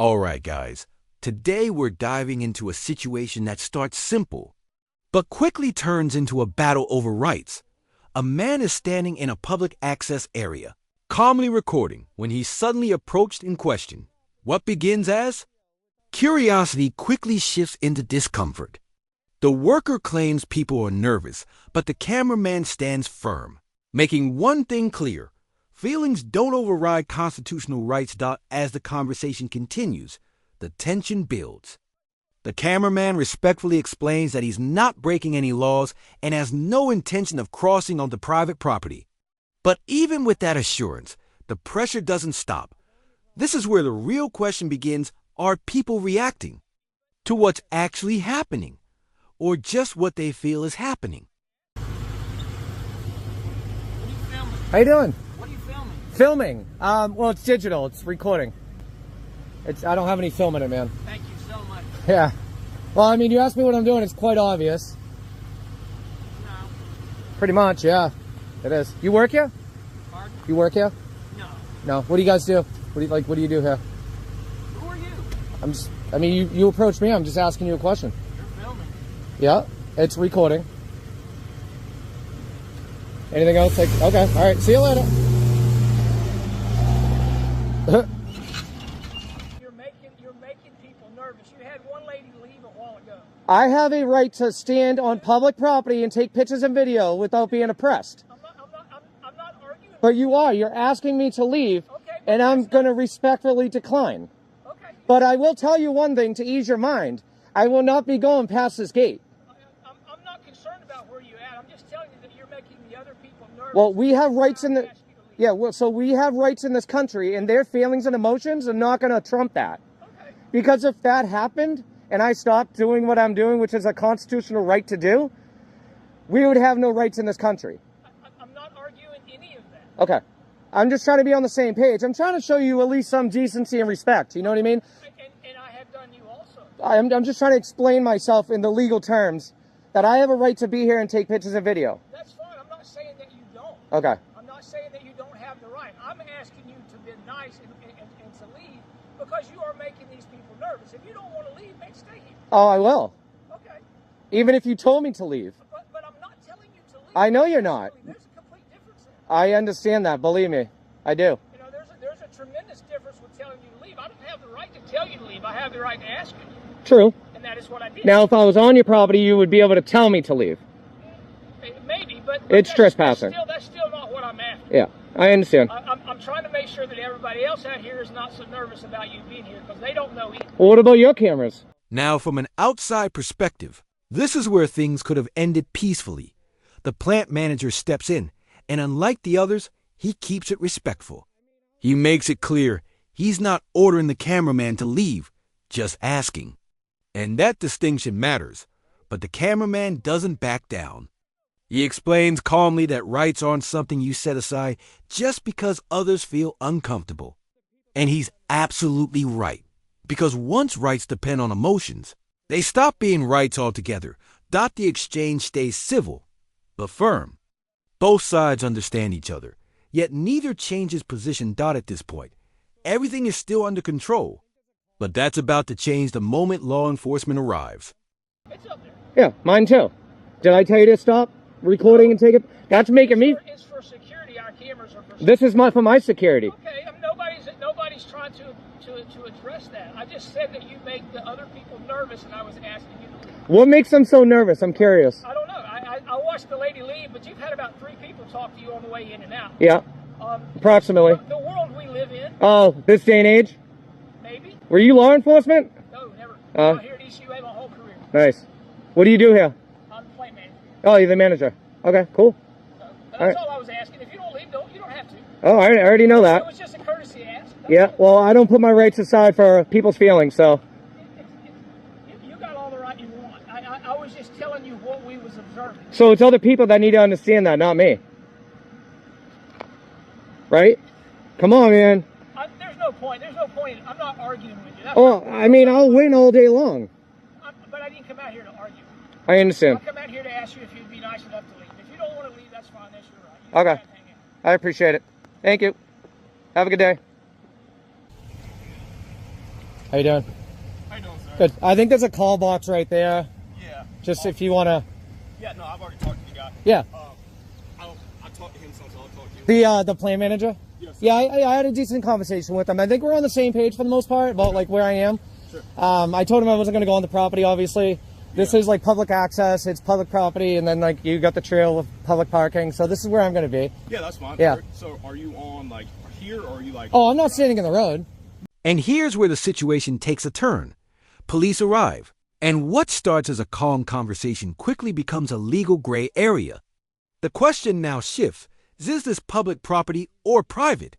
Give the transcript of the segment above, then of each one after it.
Alright guys, today we're diving into a situation that starts simple, but quickly turns into a battle over rights. A man is standing in a public access area, calmly recording when he's suddenly approached and questioned. What begins as curiosity quickly shifts into discomfort. The worker claims people are nervous, but the cameraman stands firm, making one thing clear. Feelings don't override constitutional rights. As the conversation continues, the tension builds. The cameraman respectfully explains that he's not breaking any laws and has no intention of crossing onto private property. But even with that assurance, the pressure doesn't stop. This is where the real question begins. Are people reacting to what's actually happening, or just what they feel is happening? How you doing? What are you filming? Filming. Well, it's digital. It's recording. I don't have any film in it, man. Thank you so much. Yeah. Well, I mean, you asked me what I'm doing. It's quite obvious. No. Pretty much, yeah. It is. You work here? Pardon? You work here? No. No. What do you guys do? What do you do here? Who are you? I mean, you approached me. I'm just asking you a question. You're filming. Yeah. It's recording. Anything else? Okay. All right. See you later. You're making people nervous. You had one lady leave a while ago. I have a right to stand on public property and take pictures and video without being oppressed. I'm not arguing. But you are. You're asking me to leave, Okay, and I'm going to respectfully decline. Okay. But I will tell you one thing to ease your mind. I will not be going past this gate. I'm not concerned about where you're at. I'm just telling you that you're making the other people nervous. Well, we have rights in the... Ask you to leave. Yeah, well, so we have rights in this country, and their feelings and emotions are not going to trump that. Okay. Because if that happened, and I stopped doing what I'm doing, which is a constitutional right to do, we would have no rights in this country. I'm not arguing any of that. Okay. I'm just trying to be on the same page. I'm trying to show you at least some decency and respect. You know what I mean? And I have done you also. I'm just trying to explain myself in the legal terms that I have a right to be here and take pictures and video. That's fine. I'm not saying that you don't. Okay. I'm not saying that you don't have the right. I'm asking you to be nice and to leave because you are making these people nervous. If you don't want to leave, then stay here. Oh, I will. Okay. Even if you told me to leave. But I'm not telling you to leave. I know you're not. There's a complete difference there. I understand that. Believe me. I do. You know, there's a tremendous difference with telling you to leave. I don't have the right to tell you to leave. I have the right to ask you. True. And that is what I did. Now, if I was on your property, you would be able to tell me to leave. Maybe, but It's trespassing. That's still not what I'm after. Yeah, I understand. I'm trying to make sure that everybody else out here is not so nervous about you being here because they don't know either. Well, what about your cameras? Now, from an outside perspective, this is where things could have ended peacefully. The plant manager steps in, and unlike the others, he keeps it respectful. He makes it clear he's not ordering the cameraman to leave, just asking. And that distinction matters, but the cameraman doesn't back down. He explains calmly that rights aren't something you set aside just because others feel uncomfortable. And he's absolutely right, because once rights depend on emotions, they stop being rights altogether. The exchange stays civil, but firm. Both sides understand each other, yet neither changes position. At this point, everything is still under control. But that's about to change the moment law enforcement arrives. It's up there. Yeah, mine too. Did I tell you to stop recording and take it? That's making me... It's for security. Our cameras are for security. This is for my security. Okay, nobody's trying to address that. I just said that you make the other people nervous, and I was asking you to leave. What makes them so nervous? I'm curious. I don't know. I watched the lady leave, but you've had about 3 people talk to you on the way in and out. Yeah, approximately. The world we live in, Oh, this day and age? maybe. Were you law enforcement? No, never. Oh. I'm here at ECUA my whole career. Nice. What do you do here? I'm the plant manager. Oh, you're the manager. Okay, cool. So that's All right. all I was asking. If you don't leave, you don't have to. Oh, I already know It that. was just a courtesy ask. That's Yeah, all. well, I don't put my rights aside for people's feelings, so... You got all the right you want. I was just telling you what we was observing. So it's other people that need to understand that, not me. Right? Come on, man. There's no point. I'm not arguing with you. That's Oh, I mean, I'll win all day long. but I didn't come out here to argue. I understand. I come out here to ask you if you'd be nice enough to leave. If you don't want to leave, that's fine. That's your right. You Okay. can't hang out. I appreciate it. Thank you. Have a good day. How you doing? How you doing, sir? Good. I think there's a call box right there. Yeah. Just if you want to. Yeah, no, I've already talked to the guy. Yeah. I talked to him, so I'll talk to you. The plant manager? Yes, sir. Yeah, I had a decent conversation with him. I think we're on the same page for the most part about like where I am. Sure. I told him I wasn't going to go on the property, obviously. This is like public access, it's public property, and then like you got the trail with public parking, so this is where I'm going to be. Yeah, that's fine. Yeah. So are you on like here or are you like... Oh, I'm not standing in the road. And here's where the situation takes a turn. Police arrive, and what starts as a calm conversation quickly becomes a legal gray area. The question now shifts, is this public property or private?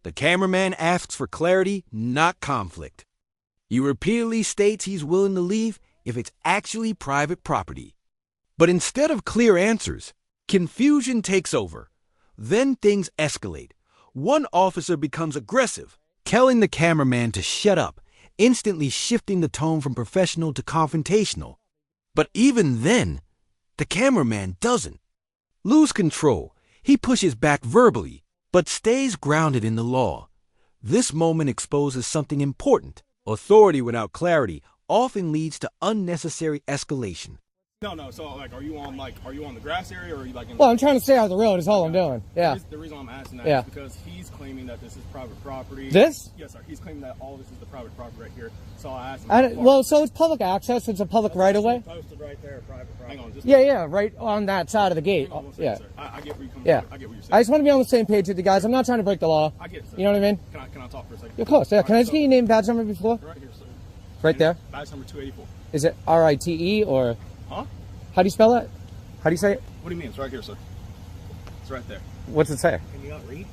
The cameraman asks for clarity, not conflict. He repeatedly states he's willing to leave if it's actually private property. But instead of clear answers, confusion takes over. Then things escalate. One officer becomes aggressive, telling the cameraman to shut up, instantly shifting the tone from professional to confrontational. But even then, the cameraman doesn't lose control. He pushes back verbally, but stays grounded in the law. This moment exposes something important. Authority without clarity often leads to unnecessary escalation. No, so like are you on the grass area or are you like in... Well, I'm trying to stay out of the road is all I'm doing. Yeah. The reason I'm asking that Yeah. is because he's claiming that this is private property. This? Yes, sir. He's claiming that all this is the private property right here. So I asked him... Well, so it's public access, it's a public right-of-way? Posted right there, private property. Hang on, just... Yeah, right on that side of the gate. Hang on one second, Yeah. sir. I get where you're coming Yeah. from. I get what you're saying. I just want to be on the same page with you guys. I'm not trying to break the law. I get it, sir. You know what I mean? Can I talk for a second? Of course, yeah. Can I just So- get your name, badge number before? Right here, sir. Right there? Badge number 284. Is it RITE or Huh? how do you spell that? How do you say it? What do you mean? It's right here, sir. It's right there. What's it say? Can you not read?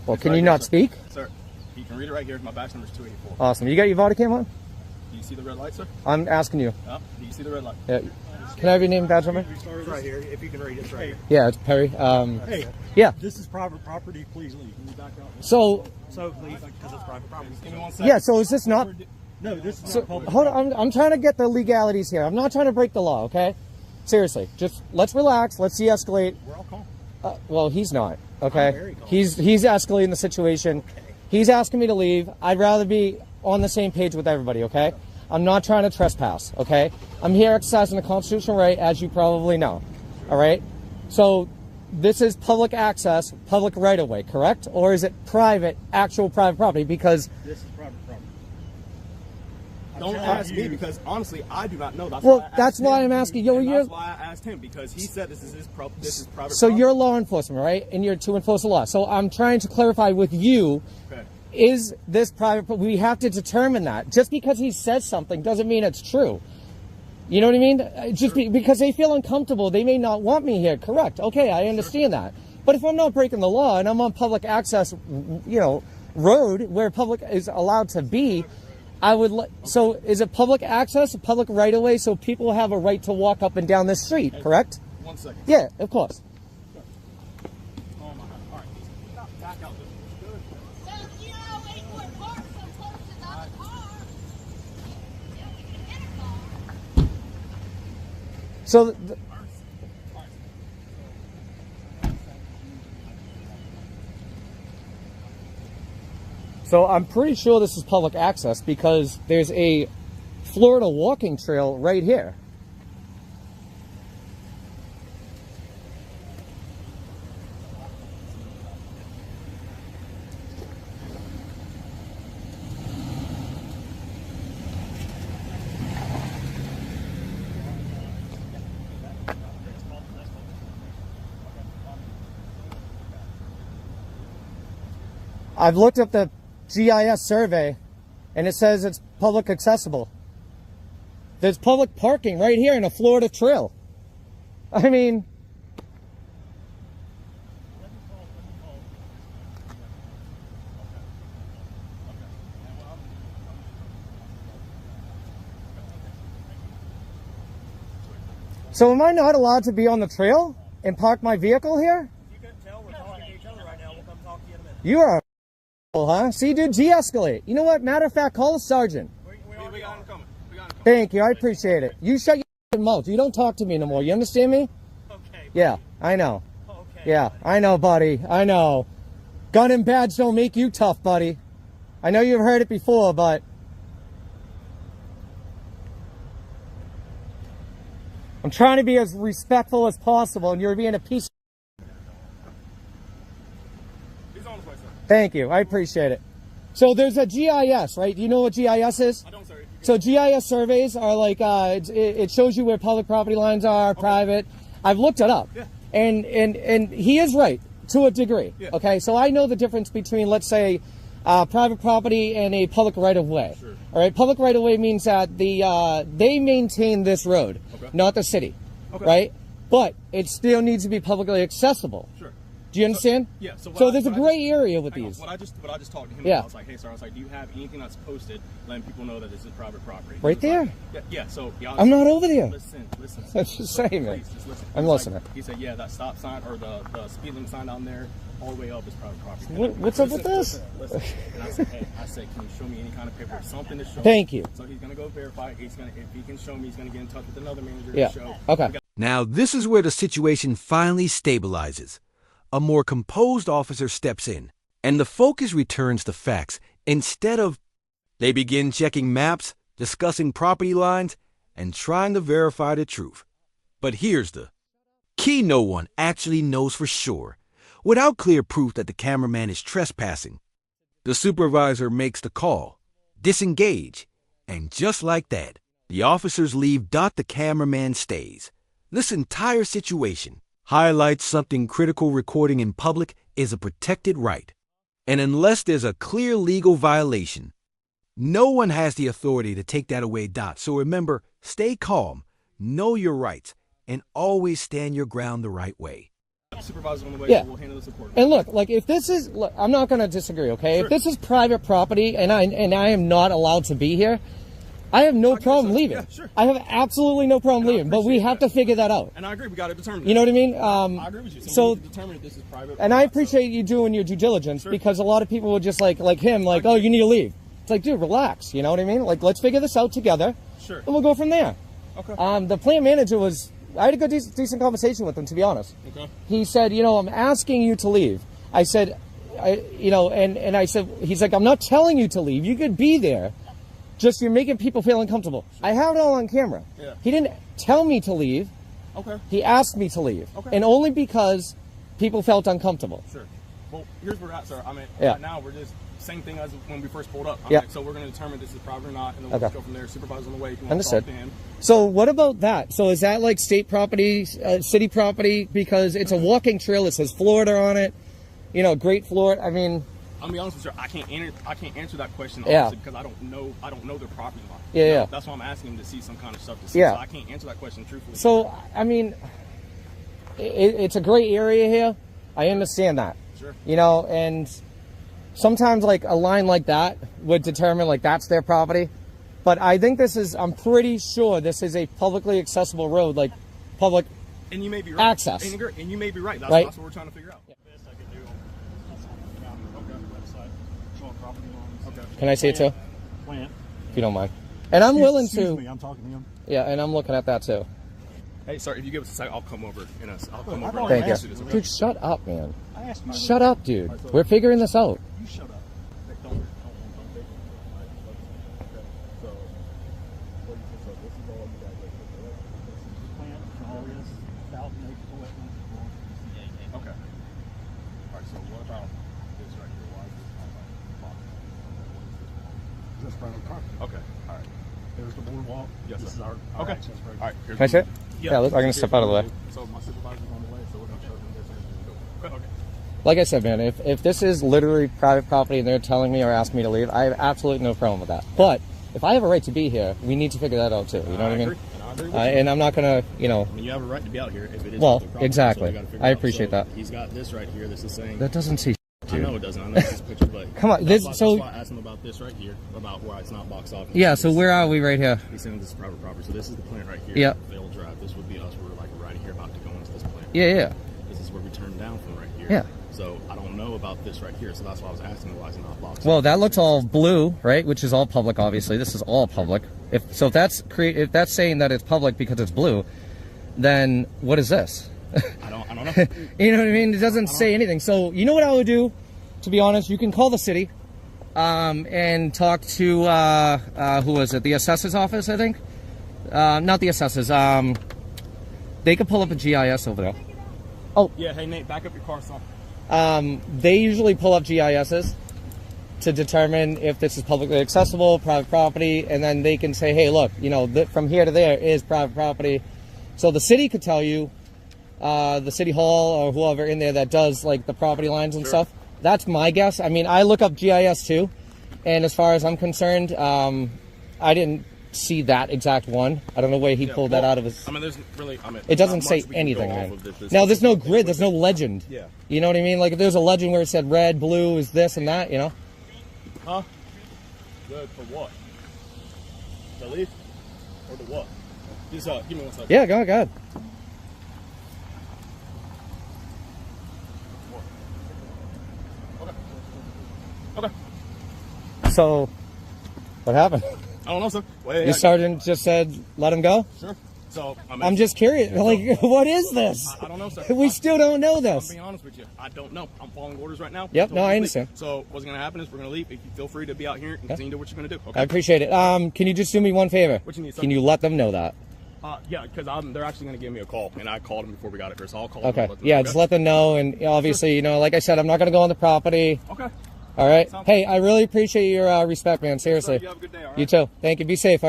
Well, It's can right you here, not sir. speak? Sir, you can read it right here. My badge number is 284. Awesome. You got your body cam on? Do you see the red light, sir? I'm asking you. Do you see the red light? Yeah. Can I have your name, badge number? It's right here. If you can read it, it's right here. Yeah, it's Perry. Hey, Yeah. this is private property. Please leave. Can you back out? So, So leave because it's private property. Give me 1 second. yeah. So is this not? No, this is So not public. hold on. I'm trying to get the legalities here. I'm not trying to break the law. Okay. Seriously, just let's relax. Let's de-escalate. We're all calm. Well, he's not. I'm Okay. very calm. He's escalating the situation. He's asking me to leave. I'd rather be on the same page with everybody. Okay. I'm not trying to trespass. Okay. I'm here exercising the constitutional right, as you probably know. All right. So this is public access, public right of way, correct? Or is it private, actual private property? Because This is private property. Don't telling ask me you. because honestly, I do not know. That's Well, why I asked that's why him. I'm asking. Yo, And you're- that's why I asked him because he said this is private. so property. you're law enforcement, right? And you're to enforce the law. So I'm trying to clarify with you. Okay. Is this private? We have to determine that. Just because he says something doesn't mean it's true. You know what I mean? Because they feel uncomfortable, they may not want me here. Correct? Okay, I understand that. But if I'm not breaking the law and I'm on public access, road where public is allowed to be, I would. So is it public access, public right of way, so people have a right to walk up and down this street? Correct? 1 second. Yeah, of course. Oh my God. All right. Back out. So you know when you park so close to the other car, yeah, we can hit a car. So. So I'm pretty sure this is public access because there's a Florida walking trail right here. I've looked up the GIS survey and it says it's public accessible. There's public parking right here in a Florida trail. I mean, so am I not allowed to be on the trail and park my vehicle here? You can tell we're talking to each other right now. We'll come talk to you in a minute. You are a huh? See, dude, de-escalate. You know what? Matter of fact, call the sergeant. We got him coming. We got him coming. Thank you. I appreciate it. You shut your mouth. You don't talk to me no more. You understand me? Okay. Yeah, I know. Okay. Yeah, I know, buddy. I know. Gun and badge don't make you tough, buddy. I know you've heard it before, but I'm trying to be as respectful as possible, and you're being a piece of... He's on his way, sir. Thank you. I appreciate it. So there's a GIS, right? Do you know what GIS is? I don't, sir. So GIS surveys are like, it shows you where public property lines are, private. I've looked it up. Yeah. And he is right to a degree. Yeah. Okay, so I know the difference between, let's say, private property and a public right-of-way. Sure. All right, public right-of-way means that they maintain this road, not the city, right? But it still needs to be publicly accessible. Sure. Do you understand? Yeah. So there's a gray area with these. What I just talked to him Yeah. about, I was like, hey, sir, I was like, do you have anything that's posted letting people know that this is private property? He Right was there. Like, yeah. So yeah, I'm not over there. Listen. I'm just saying, man. Please, just listen. I'm He was listening. Like, he said, yeah, that stop sign or the speed limit sign down there, all the way up is private property. What's up with this? Listen. And I said, hey, can you show me any kind of paper, something to show? Thank you. So he's gonna go verify. If he can show me, he's gonna get in touch with another manager Yeah. to show. Okay. Now, this is where the situation finally stabilizes. A more composed officer steps in, and the focus returns to facts instead of... They begin checking maps, discussing property lines, and trying to verify the truth. But here's the key no one actually knows for sure. Without clear proof that the cameraman is trespassing, the supervisor makes the call, disengage, and just like that, the officers leave. The cameraman stays. This entire situation highlights something critical. Recording in public is a protected right. And unless there's a clear legal violation, no one has the authority to take that away. So remember, stay calm, know your rights, and always stand your ground the right way. Supervisor on the way, Yeah. so we'll handle this accordingly. And look, like if this is, look, I'm not going to disagree, okay? Sure. If this is private property and I am not allowed to be here, I have no problem leaving. Yeah, sure. I have absolutely no problem And I leaving, but we appreciate have that. to figure that out. And I agree, we got to determine. You know what I mean? I agree with you. So, we need to determine if this is private. and I appreciate you doing your due diligence because a lot of people will just like him, like, oh, you need to leave. It's like, dude, relax. You know what I mean? Like, let's figure this out together. Sure. And we'll go from there. Okay. The plant manager I had a good, decent conversation with him, to be honest. Okay. He said, you know, I'm asking you to leave. I said, and I said, he's like, I'm not telling you to leave. You could be there. Just you're making people feel uncomfortable. I have it all on camera. Yeah. He didn't tell me to leave. Okay. He asked me to leave. Okay. And only because people felt uncomfortable. Sure. Well, here's where we're at, sir. I mean, Yeah. right now we're just same thing as when we first pulled up. Yeah. So we're going to determine if this is private or not, and then we'll Okay. just go from there. Supervisor on the way. If you want Understood. to talk to him. So what about that? So is that like state property, city property? Because it's a walking trail. It says Florida on it. You know, Great Florida. I mean, I'll be honest with you, I can't answer that question Yeah. honestly because I don't know their property line. Yeah, yeah. That's why I'm asking him to see some kind of stuff to see. Yeah. So I can't answer that question truthfully. so, I mean, it's a gray area here. I understand that. Sure. You know, and sometimes like a line like that would determine like that's their property. But I think I'm pretty sure this is a publicly accessible road, like public. And you may be right. Access. And you may be right. That's, Right. that's what we're trying to figure out. Best I could do on the website, showing property lines. Can I see it too? Plant. If you don't mind. And I'm willing Excuse to. me, I'm talking to him. Yeah, and I'm looking at that too. Hey, sir, if you give us a second, I'll come over. I'll come I've over. already Thank you. asked you this, okay? Dude, shut up, man. I asked you. Shut up, dude. We're figuring this out. You shut up. Don't take it. Okay. So, what do you think? So this is all you guys right here, correct? This is the plant, and all this 1,000 acre wetlands. Okay. All right. So what about this right here? Why is this not like box? This private property. Okay. All right. There's the boardwalk. Yes, This sir. is our Okay. access road. All right. Here's Can I see it? Yeah, Yeah, I'm gonna step out of the way. So my supervisor's on the way, so we're gonna show them this and go. Okay. Like I said, man, if this is literally private property and they're telling me or asking me to leave, I have absolutely no problem with that. But if I have a right to be here, we need to figure that out too. You know what I mean? agree. And I agree with you. And I'm not gonna, I mean, you have a right to be out here if it is. Well, public property, exactly. so you gotta figure I it out. appreciate So that. He's got this right here. This is saying. that doesn't see. I know it doesn't. I know it's this picture, but Come on, That's this- why, that's why I asked him about this right here, about why it's not boxed off. Yeah. So where are we right here? He's saying this is private property. So this is the plant right here. Yeah. They'll drive. This would be us. We're like right here about to go into this plant. Yeah, yeah. This is where we turn down from right here. Yeah. So I don't know about this right here. So that's why I was asking why it's not boxed. Well, off. that looks all blue, right? Which is all public, obviously. This is all public. If that's saying that it's public because it's blue, then what is this? I don't know. You know what I mean? It doesn't say anything. So you know what I would do? To be honest, you can call the city and talk to who was it? The assessor's office, I think. Not the assessors. They could pull up a GIS over there. Yeah, hey Nate, back up your car, son. They usually pull up GISs to determine if this is publicly accessible, private property, and then they can say, hey, look, you know, from here to there is private property. So the city could tell you, the city hall or whoever in there that does like the property lines and stuff. That's my guess. I mean, I look up GIS too, and as far as I'm concerned, I didn't see that exact one. I don't know where he pulled that out of his. I mean, there's really. I mean, it doesn't say anything. Now, there's no grid. There's no legend. Yeah. You know what I mean? Like if there's a legend where it said red, blue is this and that. You know. Huh? Good for what? To leave? Or to what? Just give me 1 second. Yeah, go ahead. Okay. So, what happened? I don't know, sir. Your sergeant just said, let him go? Sure. So, I'm just curious. Like, what is this? I don't know, sir. We still don't know I'm this. being honest with you. I don't know. I'm following orders right now. Yep, no, I Leave. understand. So, what's going to happen is we're going to leave. If you feel free to be out here and continue to do what you're going to do. Okay. I appreciate it. Can you just do me one favor? What you need, sir? Can you let them know that? Yeah, because they're actually going to give me a call, and I called them before we got it here, so I'll call Okay. them. Yeah, just let them know, and obviously, you know, like I said, I'm not going to go on the property. Okay. All right. Sounds Hey, I really appreciate your respect, man. Seriously. You have a good day, all right? You too. Thank you. Be safe. All right?